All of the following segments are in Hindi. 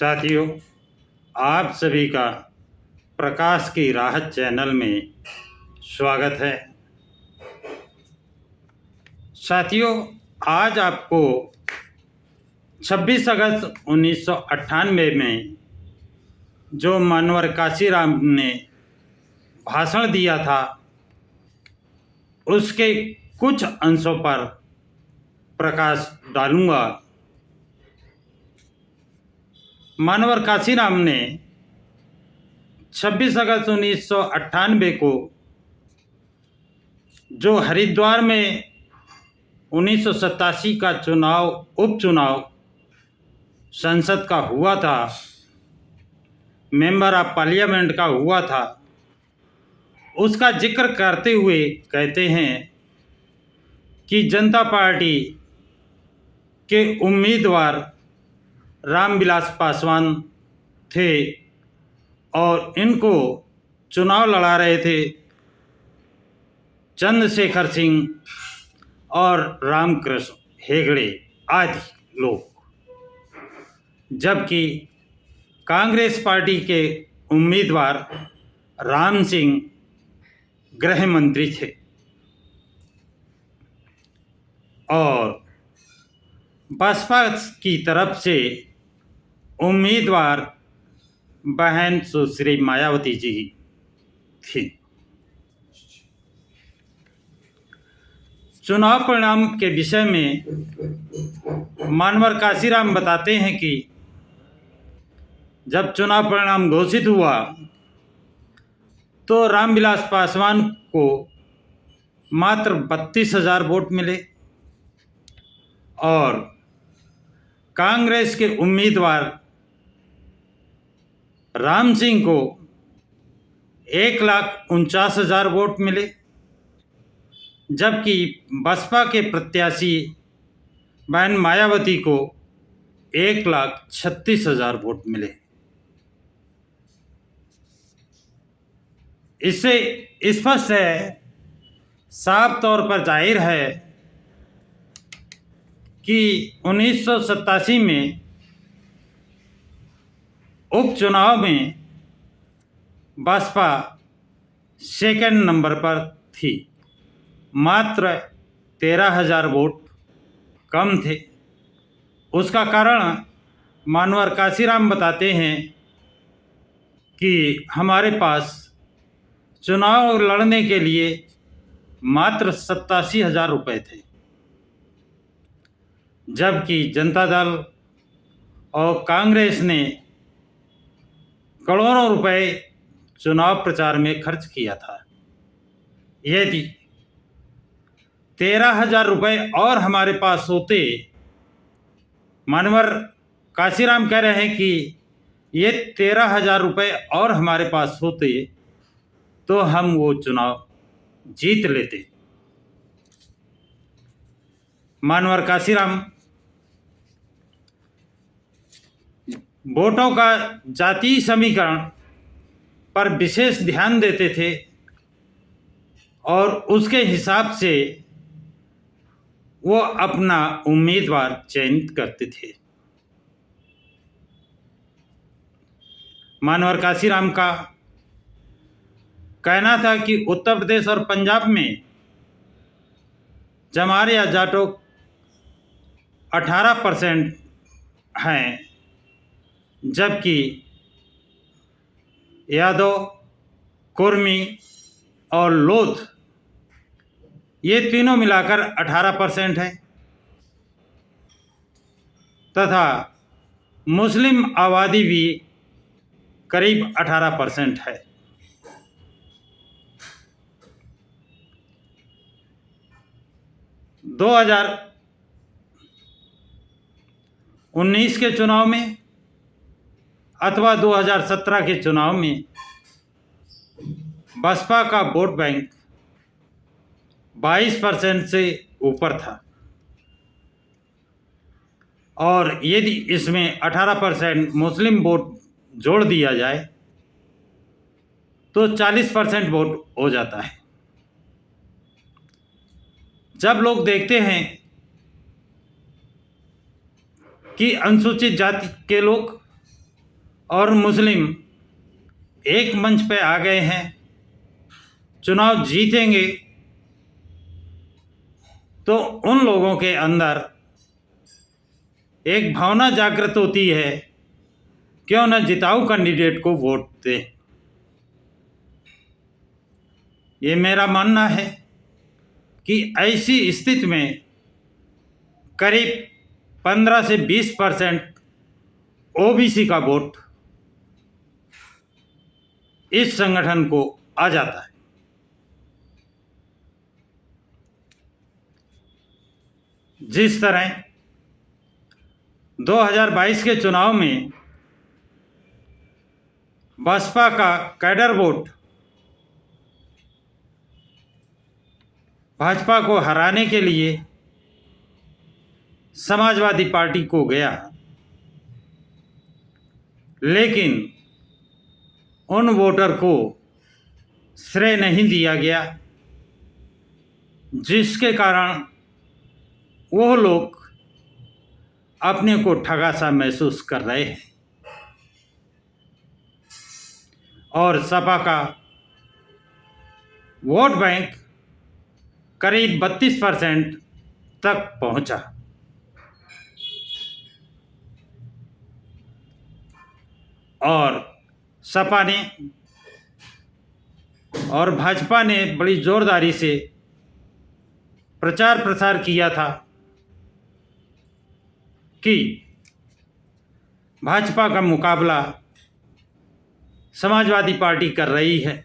साथियों, आप सभी का प्रकाश की राहत चैनल में स्वागत है। साथियों, आज आपको 26 अगस्त 1998 में जो मानवर काशीराम ने भाषण दिया था, उसके कुछ अंशों पर प्रकाश डालूंगा। मानवर काशीराम ने 26 अगस्त 1998 को जो हरिद्वार में 1987 का उपचुनाव संसद का हुआ था, मेंबर ऑफ पार्लियामेंट का हुआ था, उसका जिक्र करते हुए कहते हैं कि जनता पार्टी के उम्मीदवार रामविलास पासवान थे और इनको चुनाव लड़ा रहे थे चंद्रशेखर सिंह और रामकृष्ण हेगड़े आदि लोग, जबकि कांग्रेस पार्टी के उम्मीदवार राम सिंह गृह मंत्री थे और बसपा की तरफ से उम्मीदवार बहन सुश्री मायावती जी थी। चुनाव परिणाम के विषय में मानवर काशीराम बताते हैं कि जब चुनाव परिणाम घोषित हुआ तो रामविलास पासवान को मात्र 32,000 वोट मिले और कांग्रेस के उम्मीदवार राम सिंह को 1,49,000 वोट मिले, जबकि बसपा के प्रत्याशी बहन मायावती को 1,36,000 वोट मिले। इससे स्पष्ट है, साफ तौर पर जाहिर है कि 1987 में उपचुनाव में बसपा सेकंड नंबर पर थी, मात्र 13,000 वोट कम थे। उसका कारण मानवर काशीराम बताते हैं कि हमारे पास चुनाव लड़ने के लिए मात्र 87,000 रुपये थे, जबकि जनता दल और कांग्रेस ने करोड़ों रुपए चुनाव प्रचार में खर्च किया था। यदि 13,000 रुपये और हमारे पास होते, मानवर काशीराम कह रहे हैं कि ये 13,000 रुपये और हमारे पास होते तो हम वो चुनाव जीत लेते। मानवर काशीराम वोटों का जातीय समीकरण पर विशेष ध्यान देते थे और उसके हिसाब से वो अपना उम्मीदवार चयनित करते थे। मानवर काशीराम का कहना था कि उत्तर प्रदेश और पंजाब में चमार या जाटों 18% हैं, जबकि यादव, कुर्मी और लोथ ये तीनों मिलाकर 18% है तथा मुस्लिम आबादी भी करीब 18% है। दो 2019 के चुनाव में अथवा 2017 के चुनाव में बसपा का वोट बैंक 22% से ऊपर था और यदि इसमें 18% मुस्लिम वोट जोड़ दिया जाए तो 40% वोट हो जाता है। जब लोग देखते हैं कि अनुसूचित जाति के लोग और मुस्लिम एक मंच पे आ गए हैं, चुनाव जीतेंगे तो उन लोगों के अंदर एक भावना जागृत होती है, क्यों न जिताऊ कैंडिडेट को वोट दें। ये मेरा मानना है कि ऐसी स्थिति में करीब 15 से 20% ओबीसी का वोट इस संगठन को आ जाता है। जिस तरह 2022 के चुनाव में बसपा का कैडर वोट भाजपा को हराने के लिए समाजवादी पार्टी को गया, लेकिन उन वोटर को श्रेय नहीं दिया गया, जिसके कारण वो लोग अपने को ठगा सा महसूस कर रहे हैं और सपा का वोट बैंक करीब 32% तक पहुंचा। और सपा ने और भाजपा ने बड़ी जोरदारी से प्रचार प्रसार किया था कि भाजपा का मुकाबला समाजवादी पार्टी कर रही है,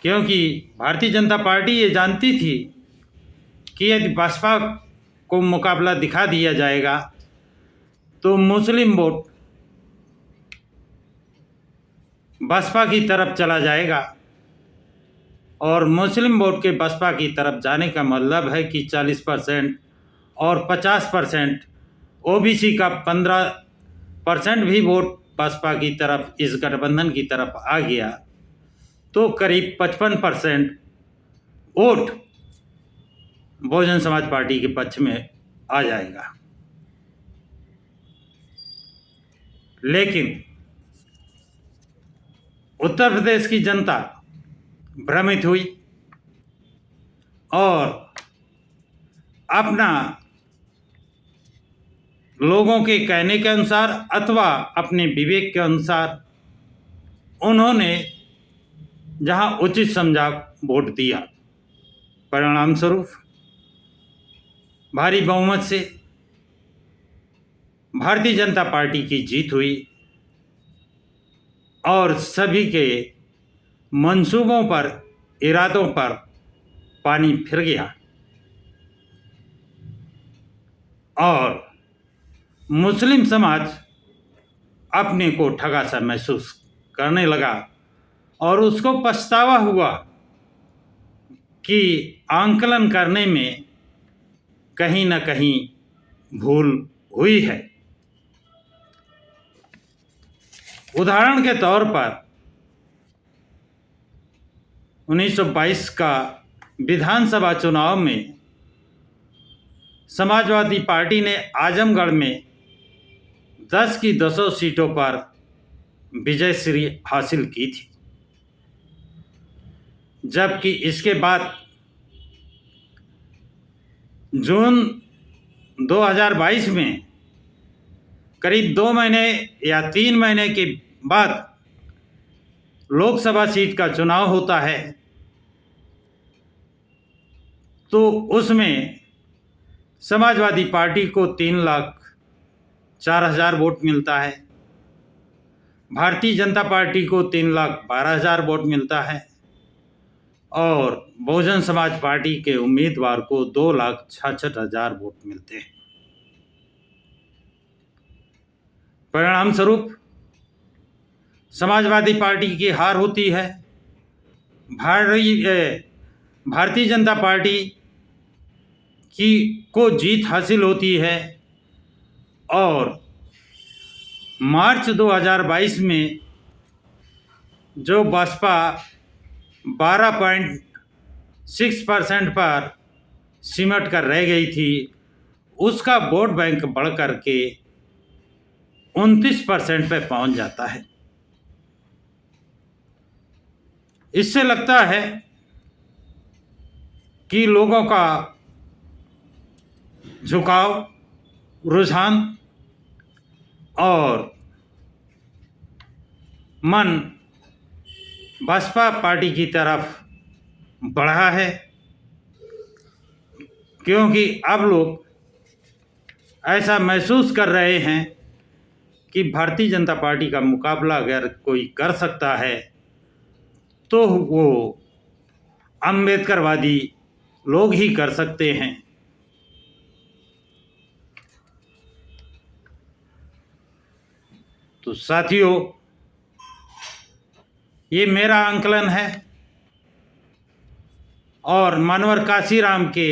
क्योंकि भारतीय जनता पार्टी ये जानती थी कि यदि बसपा को मुकाबला दिखा दिया जाएगा तो मुस्लिम वोट बसपा की तरफ चला जाएगा, और मुस्लिम वोट के बसपा की तरफ जाने का मतलब है कि 40% और 50% ओबीसी का 15% भी वोट बसपा की तरफ, इस गठबंधन की तरफ आ गया तो करीब 55% वोट बहुजन समाज पार्टी के पक्ष में आ जाएगा। लेकिन उत्तर प्रदेश की जनता भ्रमित हुई और अपना लोगों के कहने के अनुसार अथवा अपने विवेक के अनुसार उन्होंने जहां उचित समझा वोट दिया। परिणाम स्वरूप भारी बहुमत से भारतीय जनता पार्टी की जीत हुई और सभी के मंसूबों पर, इरादों पर पानी फिर गया और मुस्लिम समाज अपने को ठगा सा महसूस करने लगा और उसको पछतावा हुआ कि आंकलन करने में कहीं न कहीं भूल हुई है। उदाहरण के तौर पर 1922 का विधानसभा चुनाव में समाजवादी पार्टी ने आजमगढ़ में 10 की 10 सीटों पर विजयश्री हासिल की थी, जबकि इसके बाद जून 2022 में करीब 2 महीने या 3 महीने के बाद लोकसभा सीट का चुनाव होता है, तो उसमें समाजवादी पार्टी को 3,04,000 वोट मिलता है, भारतीय जनता पार्टी को 3,12,000 वोट मिलता है और बहुजन समाज पार्टी के उम्मीदवार को 2,66,000 वोट मिलते हैं। परिणाम स्वरूप समाजवादी पार्टी की हार होती है, भारतीय जनता पार्टी की को जीत हासिल होती है और मार्च 2022 में जो बसपा 12.6% पर सिमट कर रह गई थी, उसका वोट बैंक बढ़ कर के 29% पे पहुंच जाता है। इससे लगता है कि लोगों का झुकाव, रुझान और मन बसपा पार्टी की तरफ बढ़ा है, क्योंकि अब लोग ऐसा महसूस कर रहे हैं कि भारतीय जनता पार्टी का मुकाबला अगर कोई कर सकता है तो वो अम्बेडकरवादी लोग ही कर सकते हैं। तो साथियों, ये मेरा आंकलन है और मानवर काशीराम के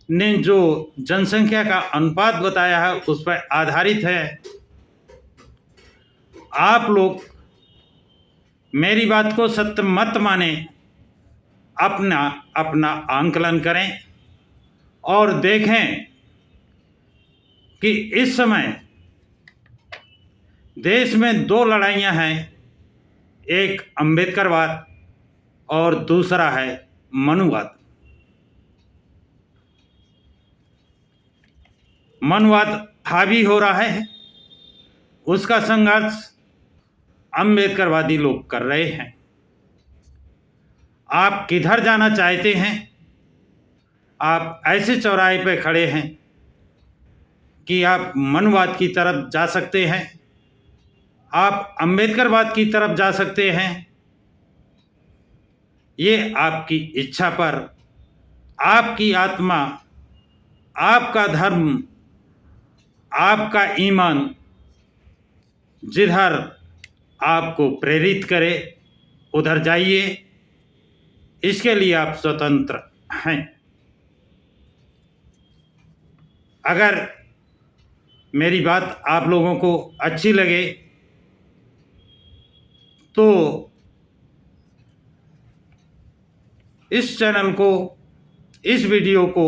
ने जो जनसंख्या का अनुपात बताया है उस पर आधारित है। आप लोग मेरी बात को सत्य मत माने, अपना अपना आंकलन करें और देखें कि इस समय देश में दो लड़ाइयां हैं, एक अम्बेडकरवाद और दूसरा है मनुवाद। मनुवाद हावी हो रहा है, उसका संघर्ष अम्बेडकरवादी लोग कर रहे हैं। आप किधर जाना चाहते हैं? आप ऐसे चौराहे पे खड़े हैं कि आप मनुवाद की तरफ जा सकते हैं, आप अम्बेडकरवाद की तरफ जा सकते हैं। ये आपकी इच्छा पर, आपकी आत्मा, आपका धर्म, आपका ईमान जिधर आपको प्रेरित करे उधर जाइए, इसके लिए आप स्वतंत्र हैं। अगर मेरी बात आप लोगों को अच्छी लगे तो इस चैनल को, इस वीडियो को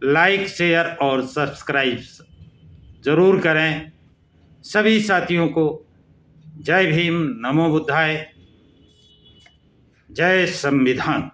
लाइक, शेयर और सब्सक्राइब ज़रूर करें। सभी साथियों को जय भीम, नमो बुद्धाय, जय संविधान।